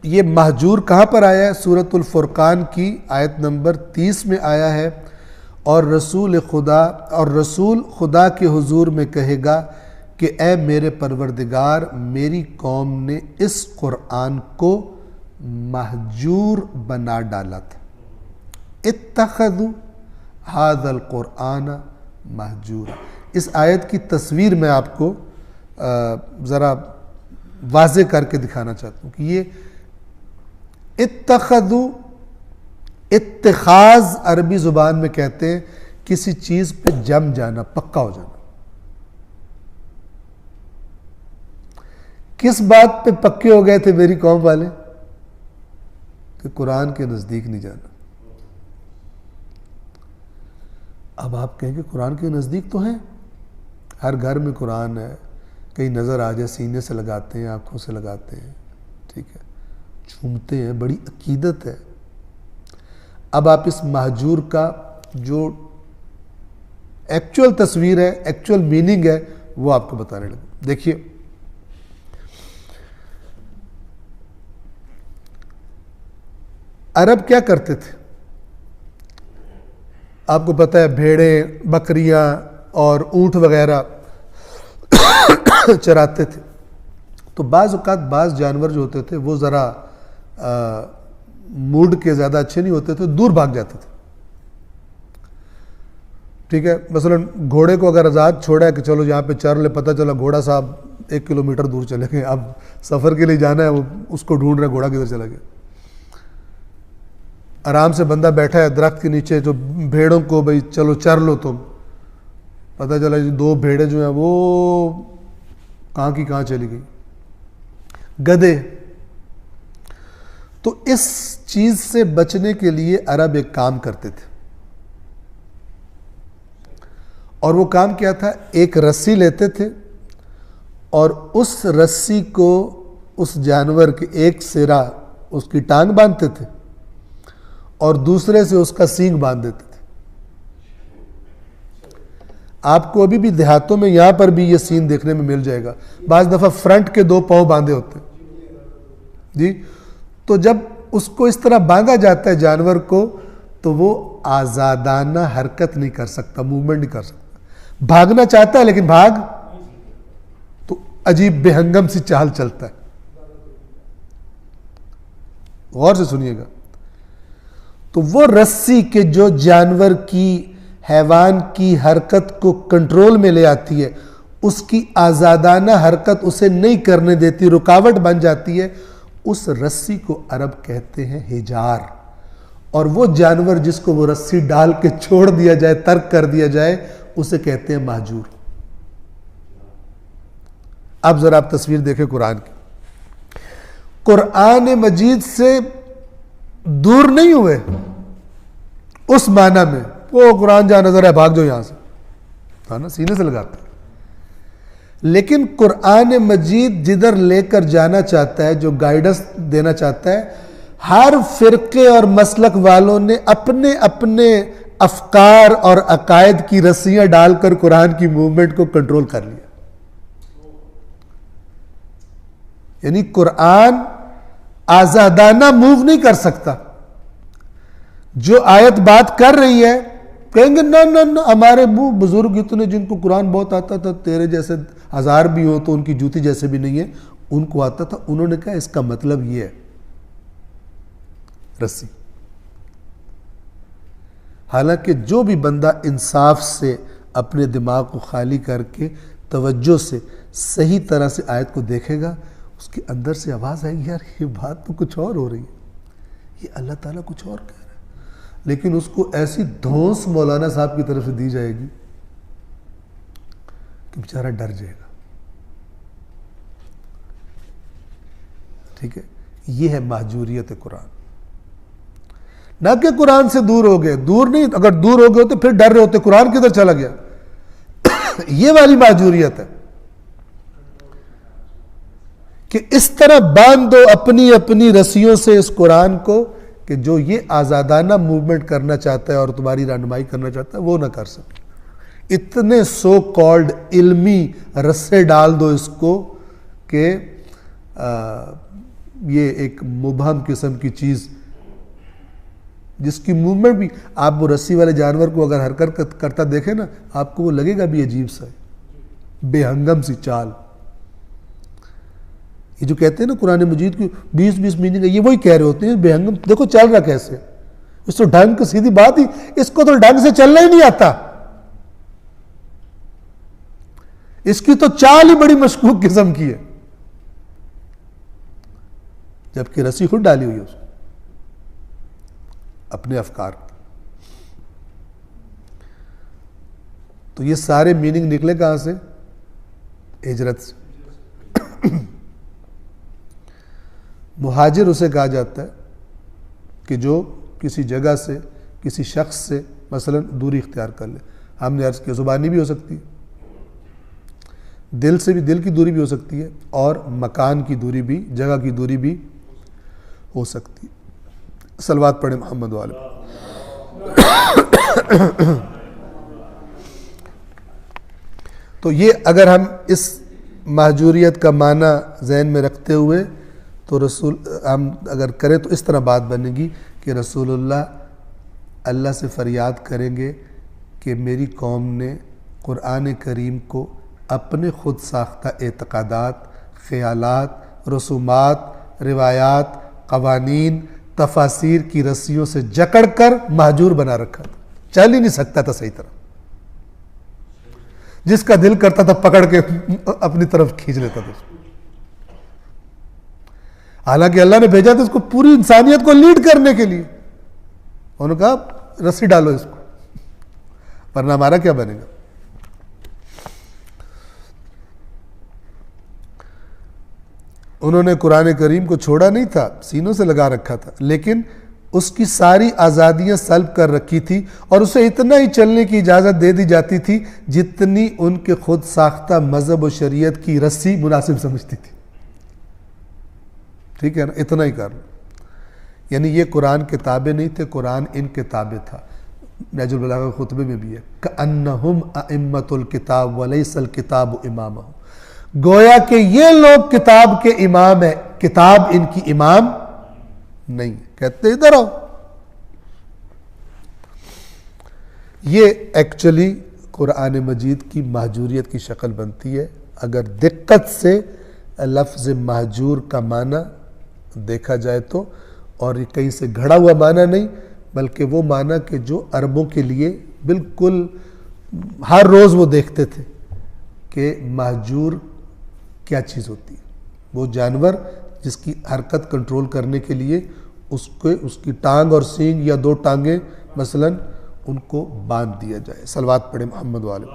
ये महजूर कहाँ पर आया है? सूरतुल फुरकान की आयत नंबर 30 में आया है। और रसूल खुदा के हुजूर में कहेगा कि ए मेरे परवरदिगार, मेरी कौम ने इस कुरान को महजूर बना डाला था। इत्तखज़ू हाज़ल कुरान महजूरा। इस आयत की तस्वीर मैं आपको ज़रा वाज़े करके दिखाना चाहता हूँ कि ये इत्तखज़ू, इत्तिखाज़ अरबी ज़ुबान में कहते हैं किसी चीज़ पे जम जाना, पक्का हो जाना। किस बात पे पक्के हो गए थे मेरी कौम वाले? कि कुरान के नज़दीक नहीं जाना। अब आप कहेंगे कुरान के नज़दीक तो हैं, हर घर में कुरान है, कहीं नज़र आ जाए सीने से लगाते हैं, आँखों से लगाते हैं, ठीक है, झूमते हैं, बड़ी अकीदत है। अब आप इस महजूर का जो एक्चुअल तस्वीर है, एक्चुअल मीनिंग है, वो आपको बताने लगे। देखिए, अरब क्या करते थे? आपको पता है, भेड़ें, बकरियां और ऊंट वगैरह चराते थे। तो बाज़ औक़ात बाज़ जानवर जो होते थे वो ज़रा मूड के ज़्यादा अच्छे नहीं होते थे, दूर भाग जाते थे। ठीक है, मसलन घोड़े को अगर आज़ाद छोड़ा है कि चलो यहाँ पे चर ले, पता चला घोड़ा साहब 1 किलोमीटर दूर चले गए, अब सफ़र के लिए जाना है, वो उसको ढूंढ रहे घोड़ा किधर चला गया। आराम से बंदा बैठा है दरख्त के नीचे, जो भेड़ों को भाई चलो चर लो तुम, पता चला जी 2 भेड़ें जो हैं वो कहाँ की कहाँ चली गई। गधे। तो इस चीज से बचने के लिए अरब एक काम करते थे, और वो काम क्या था? एक रस्सी लेते थे और उस रस्सी को उस जानवर के एक सिरा उसकी टांग बांधते थे और दूसरे से उसका सींग बांध देते थे। आपको अभी भी देहातों में यहां पर भी ये सीन देखने में मिल जाएगा। बाज दफा फ्रंट के 2 पांव बांधे होते जी। तो जब उसको इस तरह बांधा जाता है जानवर को, तो वो आजादाना हरकत नहीं कर सकता, मूवमेंट नहीं कर सकता। भागना चाहता है लेकिन भाग तो अजीब बेहंगम सी चाल चलता है। गौर से सुनिएगा। तो वो रस्सी के जो जानवर की, हैवान की हरकत को कंट्रोल में ले आती है, उसकी आजादाना हरकत उसे नहीं करने देती, रुकावट बन जाती है, उस रस्सी को अरब कहते हैं हिजार। और वो जानवर जिसको वो रस्सी डाल के छोड़ दिया जाए, तर्क कर दिया जाए, उसे कहते हैं महजूर। अब जरा आप तस्वीर देखें कुरान की। कुरान मजीद से दूर नहीं हुए उस माना में, वो कुरान जहां नजर है भाग जाओ यहां से, था ना, सीने से लगाते। लेकिन कुरान मजीद जिधर लेकर जाना चाहता है, जो गाइडेंस देना चाहता है, हर फिरके और मसलक वालों ने अपने अपने अफकार और अकायद की रस्सियां डालकर कुरान की मूवमेंट को कंट्रोल कर लिया। यानी कुरान आजादाना मूव नहीं कर सकता। जो आयत बात कर रही है, कहेंगे ना ना ना, हमारे बुजुर्ग इतने जिनको कुरान बहुत आता था, तेरे जैसे 1000 भी हो तो उनकी जूती जैसे भी नहीं है, उनको आता था। उन्होंने कहा इसका मतलब ये है रस्सी। हालांकि जो भी बंदा इंसाफ से अपने दिमाग को खाली करके तवज्जो से सही तरह से आयत को देखेगा, उसके अंदर से आवाज आएगी, यार ये बात तो कुछ और हो रही है, ये अल्लाह ताला कुछ और कह रहा है। लेकिन उसको ऐसी धौंस मौलाना साहब की तरफ से दी जाएगी कि बेचारा डर जाएगा। ठीक है, ये है महजूरियत कुरान। ना कि कुरान से दूर हो गए, दूर नहीं, अगर दूर हो गए तो फिर डर रहे होते कुरान किधर चला गया। ये वाली महजूरियत है कि इस तरह बांध दो अपनी अपनी रस्सियों से इस कुरान को कि जो ये आजादाना मूवमेंट करना चाहता है और तुम्हारी रहनुमाई करना चाहता है वो ना कर सके। इतने सो कॉल्ड इल्मी रस्से डाल दो इसको कि ये एक मुबहम किस्म की चीज़ जिसकी मूवमेंट भी, आप वो रस्सी वाले जानवर को अगर हरकत करता देखे ना, आपको वो लगेगा भी अजीब सा, बेहंगम सी चाल। ये जो कहते हैं ना कुरान मजीद की 20-20 मीनिंग है, ये वही कह रहे होते हैं बेहंगम, देखो चल रहा कैसे, इस तो ढंग, सीधी बात ही, इसको तो ढंग से चलना ही नहीं आता, इसकी तो चाल ही बड़ी मशकूक किस्म की है, जबकि रस्सी खुद डाली हुई है उसको अपने अफकार। तो ये सारे मीनिंग निकले कहां से? हिजरत से। मुहाजिर उसे कहा जाता है कि जो किसी जगह से, किसी शख्स से मसलन दूरी इख्तियार कर ले। हमने अर्ज किया ज़ुबानी भी हो सकती है, दिल से भी, दिल की दूरी भी हो सकती है, और मकान की दूरी भी, जगह की दूरी भी हो सकती है। सलवात पढ़े मोहम्मद वाले। तो ये अगर हम इस महजूरियत का माना ज़हन में रखते हुए तो रसूल हम अगर करें तो इस तरह बात बनेगी कि रसूलुल्लाह अल्लाह से फ़रियाद करेंगे कि मेरी कौम ने कुरान करीम को अपने ख़ुद साख्ता एतक़ादात, ख़यालात, रसूमात, रिवायात, क़वानीन, तफासीर की रस्सियों से जकड़ कर महजूर बना रखा था, चल ही नहीं सकता था सही तरह, जिसका दिल करता था पकड़ के अपनी तरफ खींच लेता था। हालांकि अल्लाह ने भेजा था इसको पूरी इंसानियत को लीड करने के लिए, उन्होंने कहा रस्सी डालो इसको, वरना हमारा क्या बनेगा। उन्होंने कुरान करीम को छोड़ा नहीं था, सीनों से लगा रखा था, लेकिन उसकी सारी आज़ादियाँ सल्ब कर रखी थी और उसे इतना ही चलने की इजाज़त दे दी जाती थी जितनी उनके खुद साख्ता मज़हब और शरीयत की रस्सी मुनासिब समझती थी। ठीक है ना, इतना ही कर लो। यानी ये कुरान किताबें नहीं थे, कुरान इन किताबें था। नहजुल बलागा के खुतबे में भी है कअन्नहुम अइम्मतुल किताब वलैसल किताब इमामहुम, गोया कि ये लोग किताब के इमाम है, किताब इनकी इमाम नहीं। कहते इधर आओ, ये एक्चुअली कुरान मजीद की महजूरियत की शक्ल बनती है अगर दिक्कत से लफ्ज़ महजूर का माना देखा जाए तो, और ये कहीं से घड़ा हुआ माना नहीं, बल्कि वो माना कि जो अरबों के लिए बिल्कुल हर रोज़ वो देखते थे कि महजूर क्या चीज़ होती है। वो जानवर जिसकी हरकत कंट्रोल करने के लिए उसकी टांग और सींग या दो टांगें मसलन उनको बांध दिया जाए। सलवात पढ़े मोहम्मद वाले।